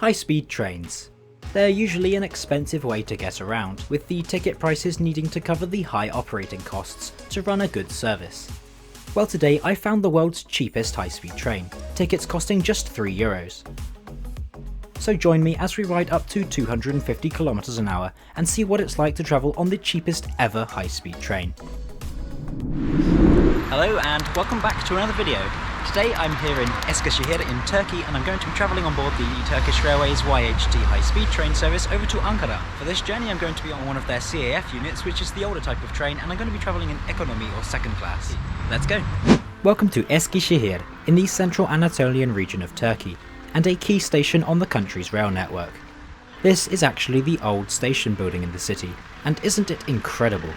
High-speed trains. They're usually an expensive way to get around, with the ticket prices needing to cover the high operating costs to run a good service. Well, today I found the world's cheapest high-speed train, tickets costing just €3. So join me as we ride up to 250 kilometers an hour and see what it's like to travel on the cheapest ever high-speed train. Hello and welcome back to another video. Today I'm here in Eskişehir in Turkey and I'm going to be travelling on board the Turkish Railways YHT high-speed train service over to Ankara. For this journey I'm going to be on one of their CAF units, which is the older type of train, and I'm going to be travelling in economy or second class. Let's go! Welcome to Eskişehir in the central Anatolian region of Turkey, and a key station on the country's rail network. This is actually the old station building in the city, and isn't it incredible?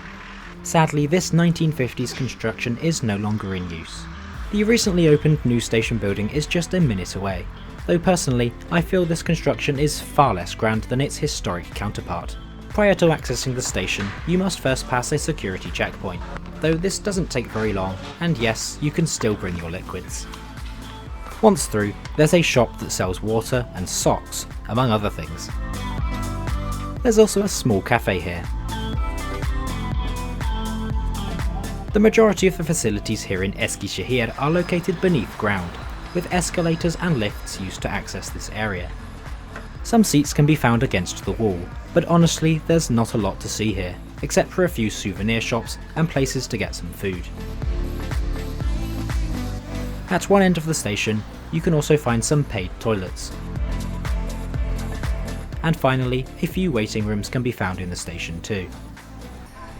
Sadly, this 1950s construction is no longer in use. The recently opened new station building is just a minute away, though personally I feel this construction is far less grand than its historic counterpart. Prior to accessing the station, you must first pass a security checkpoint, though this doesn't take very long, and yes, you can still bring your liquids. Once through, there's a shop that sells water and socks, among other things. There's also a small cafe here. The majority of the facilities here in Eskişehir are located beneath ground, with escalators and lifts used to access this area. Some seats can be found against the wall, but honestly there's not a lot to see here, except for a few souvenir shops and places to get some food. At one end of the station, you can also find some paid toilets. And finally, a few waiting rooms can be found in the station too.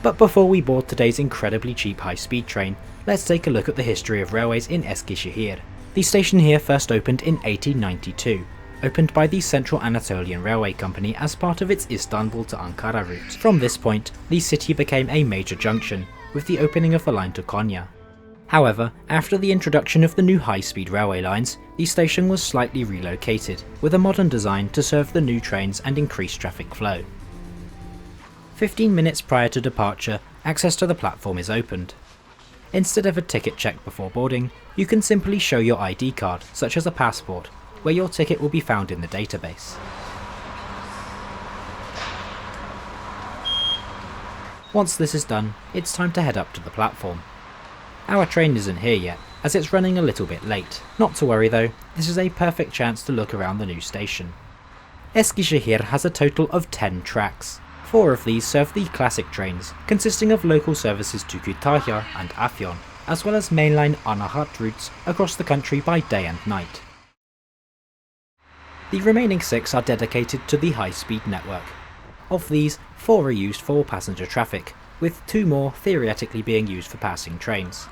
But before we board today's incredibly cheap high-speed train, let's take a look at the history of railways in Eskişehir. The station here first opened in 1892, opened by the Central Anatolian Railway Company as part of its Istanbul to Ankara route. From this point, the city became a major junction, with the opening of the line to Konya. However, after the introduction of the new high-speed railway lines, the station was slightly relocated, with a modern design to serve the new trains and increase traffic flow. 15 minutes prior to departure, access to the platform is opened. Instead of a ticket check before boarding, you can simply show your ID card, such as a passport, where your ticket will be found in the database. Once this is done, it's time to head up to the platform. Our train isn't here yet, as it's running a little bit late. Not to worry though, this is a perfect chance to look around the new station. Eskişehir has a total of 10 tracks. 4 of these serve the classic trains, consisting of local services to Kütahya and Afyon, as well as mainline Anahat routes across the country by day and night. The remaining 6 are dedicated to the high-speed network. Of these, 4 are used for passenger traffic, with 2 more theoretically being used for passing trains.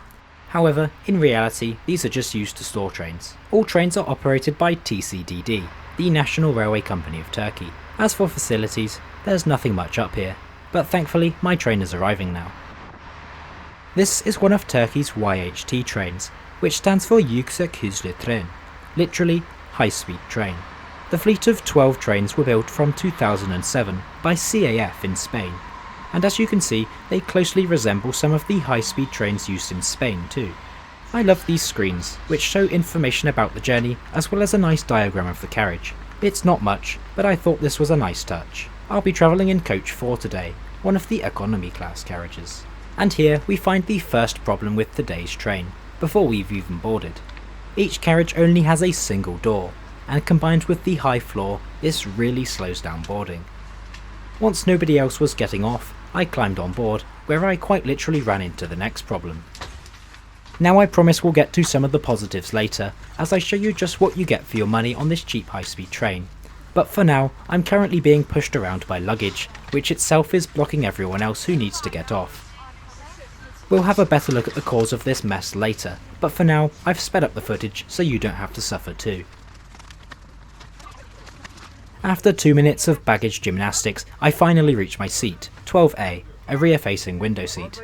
However, in reality, these are just used to store trains. All trains are operated by TCDD, the National Railway Company of Turkey. As for facilities, there's nothing much up here, but thankfully my train is arriving now. This is one of Turkey's YHT trains, which stands for Yüksek Hızlı Tren, literally high-speed train. The fleet of 12 trains were built from 2007 by CAF in Spain, and as you can see, they closely resemble some of the high-speed trains used in Spain too. I love these screens, which show information about the journey as well as a nice diagram of the carriage. It's not much, but I thought this was a nice touch. I'll be travelling in coach 4 today, one of the Economy Class carriages. And here we find the first problem with today's train, before we've even boarded. Each carriage only has a single door, and combined with the high floor, this really slows down boarding. Once nobody else was getting off, I climbed on board, where I quite literally ran into the next problem. Now I promise we'll get to some of the positives later, as I show you just what you get for your money on this cheap high-speed train. But for now, I'm currently being pushed around by luggage, which itself is blocking everyone else who needs to get off. We'll have a better look at the cause of this mess later, but for now, I've sped up the footage so you don't have to suffer too. After 2 minutes of baggage gymnastics, I finally reach my seat, 12A, a rear-facing window seat.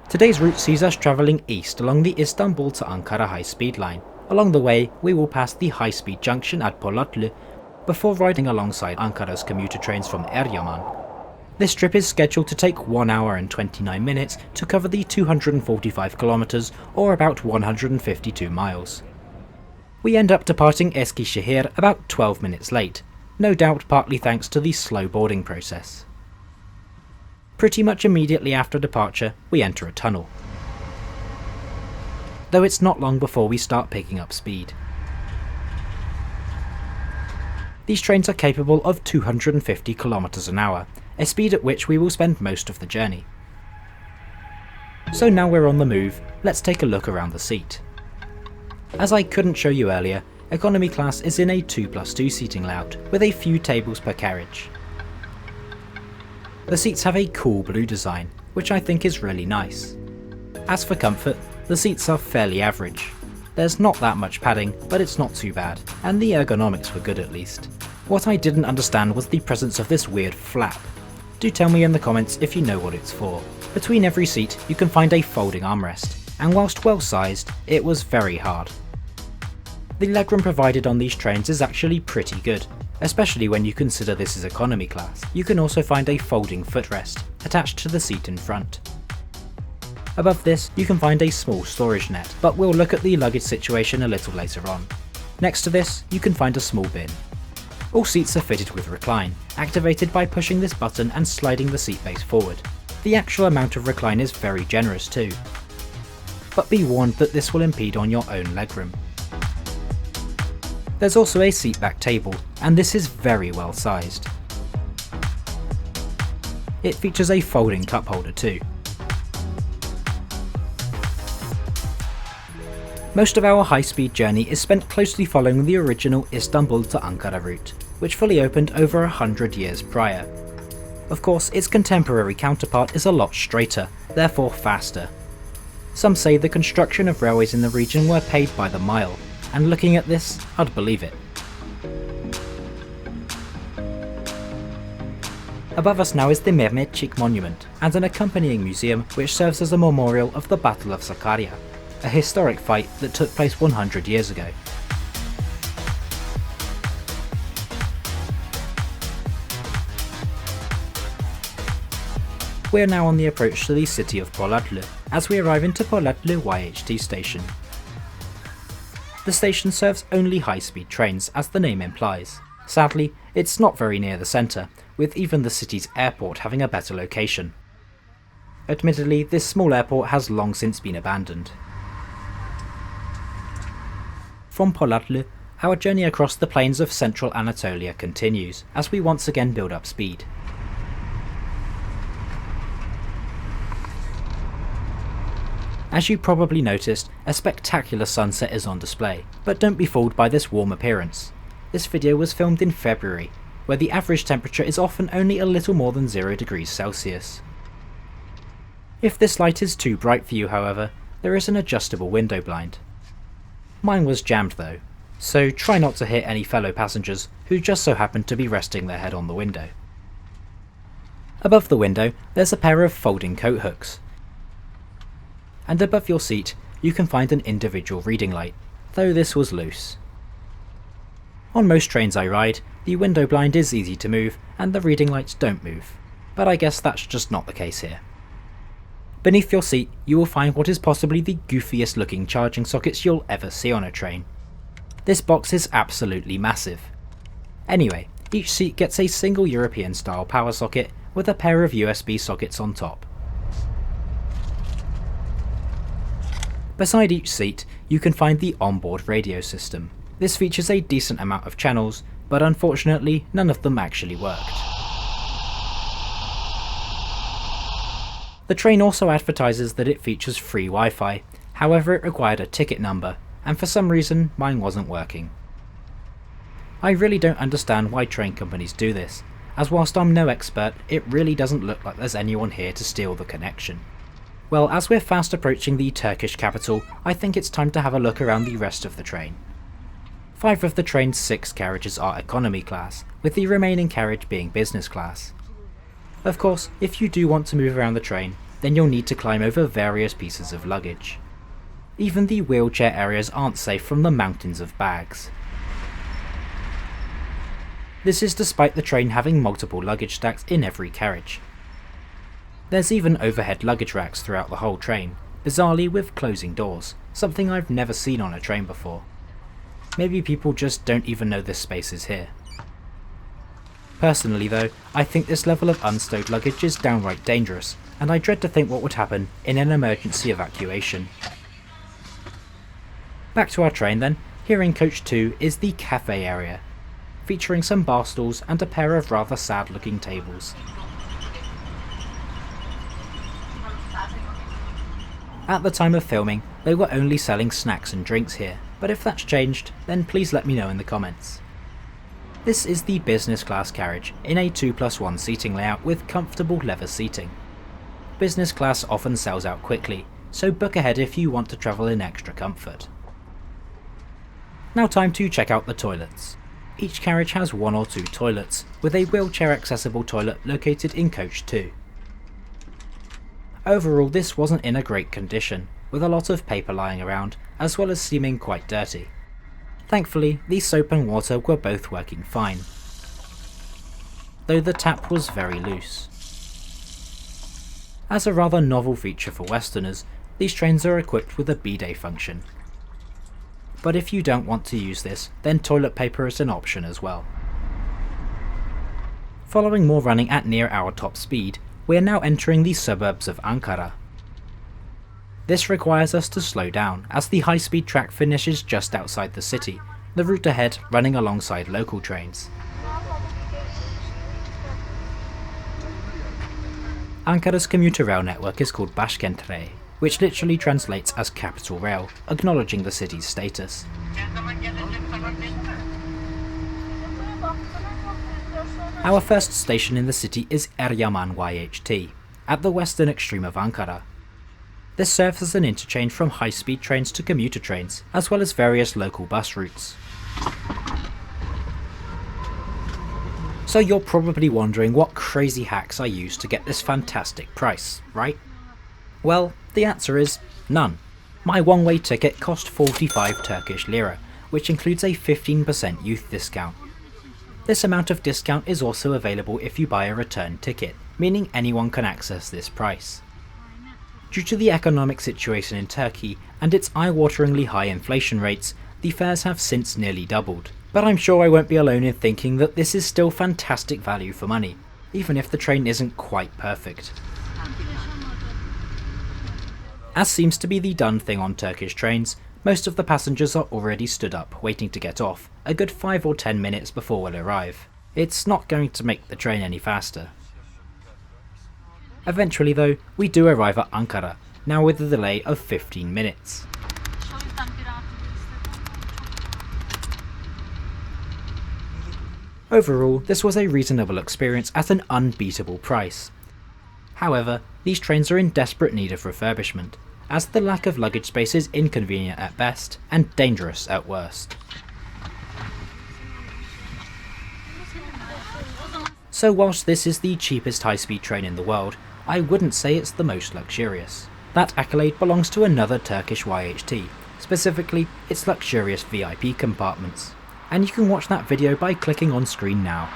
Today's route sees us travelling east along the Istanbul to Ankara high-speed line. Along the way, we will pass the high-speed junction at Polatlı before riding alongside Ankara's commuter trains from Eryaman. This trip is scheduled to take 1 hour and 29 minutes to cover the 245 kilometers or about 152 miles. We end up departing Eskişehir about 12 minutes late, no doubt partly thanks to the slow boarding process. Pretty much immediately after departure, we enter a tunnel. Though it's not long before we start picking up speed. These trains are capable of 250 kilometres an hour, a speed at which we will spend most of the journey. So now we're on the move, let's take a look around the seat. As I couldn't show you earlier, Economy Class is in a 2+2 seating layout, with a few tables per carriage. The seats have a cool blue design, which I think is really nice. As for comfort, the seats are fairly average. There's not that much padding, but it's not too bad, and the ergonomics were good at least. What I didn't understand was the presence of this weird flap. Do tell me in the comments if you know what it's for. Between every seat you can find a folding armrest, and whilst well sized, it was very hard. The legroom provided on these trains is actually pretty good, especially when you consider this is economy class. You can also find a folding footrest attached to the seat in front. Above this you can find a small storage net, but we'll look at the luggage situation a little later on. Next to this you can find a small bin. All seats are fitted with recline, activated by pushing this button and sliding the seat base forward. The actual amount of recline is very generous too. But be warned that this will impede on your own legroom. There's also a seat back table, and this is very well sized. It features a folding cup holder too. Most of our high-speed journey is spent closely following the original Istanbul to Ankara route, which fully opened over 100 years prior. Of course, its contemporary counterpart is a lot straighter, therefore faster. Some say the construction of railways in the region were paid by the mile, and looking at this, I'd believe it. Above us now is the Mehmetçik Monument, and an accompanying museum which serves as a memorial of the Battle of Sakarya, a historic fight that took place 100 years ago. We are now on the approach to the city of Polatlı, as we arrive into Polatlı YHT station. The station serves only high-speed trains, as the name implies. Sadly, it's not very near the centre, with even the city's airport having a better location. Admittedly, this small airport has long since been abandoned. From Polatlı, our journey across the plains of central Anatolia continues, as we once again build up speed. As you probably noticed, a spectacular sunset is on display, but don't be fooled by this warm appearance. This video was filmed in February, where the average temperature is often only a little more than 0 degrees Celsius. If this light is too bright for you, however, there is an adjustable window blind. Mine was jammed though, so try not to hit any fellow passengers who just so happen to be resting their head on the window. Above the window, there's a pair of folding coat hooks. And above your seat, you can find an individual reading light, though this was loose. On most trains I ride, the window blind is easy to move and the reading lights don't move, but I guess that's just not the case here. Beneath your seat, you will find what is possibly the goofiest looking charging sockets you'll ever see on a train. This box is absolutely massive. Anyway, each seat gets a single European style power socket with a pair of USB sockets on top. Beside each seat, you can find the onboard radio system. This features a decent amount of channels, but unfortunately none of them actually worked. The train also advertises that it features free Wi-Fi, however it required a ticket number, and for some reason mine wasn't working. I really don't understand why train companies do this, as whilst I'm no expert, it really doesn't look like there's anyone here to steal the connection. Well, as we're fast approaching the Turkish capital, I think it's time to have a look around the rest of the train. 5 of the train's 6 carriages are economy class, with the remaining carriage being business class. Of course, if you do want to move around the train, then you'll need to climb over various pieces of luggage. Even the wheelchair areas aren't safe from the mountains of bags. This is despite the train having multiple luggage stacks in every carriage. There's even overhead luggage racks throughout the whole train, bizarrely with closing doors, something I've never seen on a train before. Maybe people just don't even know this space is here. Personally though, I think this level of unstowed luggage is downright dangerous, and I dread to think what would happen in an emergency evacuation. Back to our train then. Here in coach 2 is the cafe area, featuring some bar stools and a pair of rather sad looking tables. At the time of filming, they were only selling snacks and drinks here, but if that's changed, then please let me know in the comments. This is the business class carriage in a 2+1 seating layout with comfortable leather seating. Business class often sells out quickly, so book ahead if you want to travel in extra comfort. Now time to check out the toilets. Each carriage has 1 or 2 toilets, with a wheelchair accessible toilet located in coach 2. Overall, this wasn't in a great condition, with a lot of paper lying around, as well as seeming quite dirty. Thankfully, the soap and water were both working fine, though the tap was very loose. As a rather novel feature for Westerners, these trains are equipped with a bidet function. But if you don't want to use this, then toilet paper is an option as well. Following more running at near our top speed, we are now entering the suburbs of Ankara. This requires us to slow down, as the high-speed track finishes just outside the city, the route ahead running alongside local trains. Ankara's commuter rail network is called Başkentrail, which literally translates as capital rail, acknowledging the city's status. Our first station in the city is Ankara YHT, at the western extreme of Ankara. This serves as an interchange from high-speed trains to commuter trains, as well as various local bus routes. So you're probably wondering what crazy hacks I used to get this fantastic price, right? Well, the answer is none. My one-way ticket cost 45 Turkish lira, which includes a 15% youth discount. This amount of discount is also available if you buy a return ticket, meaning anyone can access this price. Due to the economic situation in Turkey and its eye-wateringly high inflation rates, the fares have since nearly doubled. But I'm sure I won't be alone in thinking that this is still fantastic value for money, even if the train isn't quite perfect. As seems to be the done thing on Turkish trains, most of the passengers are already stood up waiting to get off, a good 5 or 10 minutes before we'll arrive. It's not going to make the train any faster. Eventually though, we do arrive at Ankara, now with a delay of 15 minutes. Overall, this was a reasonable experience at an unbeatable price. However, these trains are in desperate need of refurbishment, as the lack of luggage space is inconvenient at best and dangerous at worst. So whilst this is the cheapest high-speed train in the world, I wouldn't say it's the most luxurious. That accolade belongs to another Turkish YHT, specifically its luxurious VIP compartments. And you can watch that video by clicking on screen now.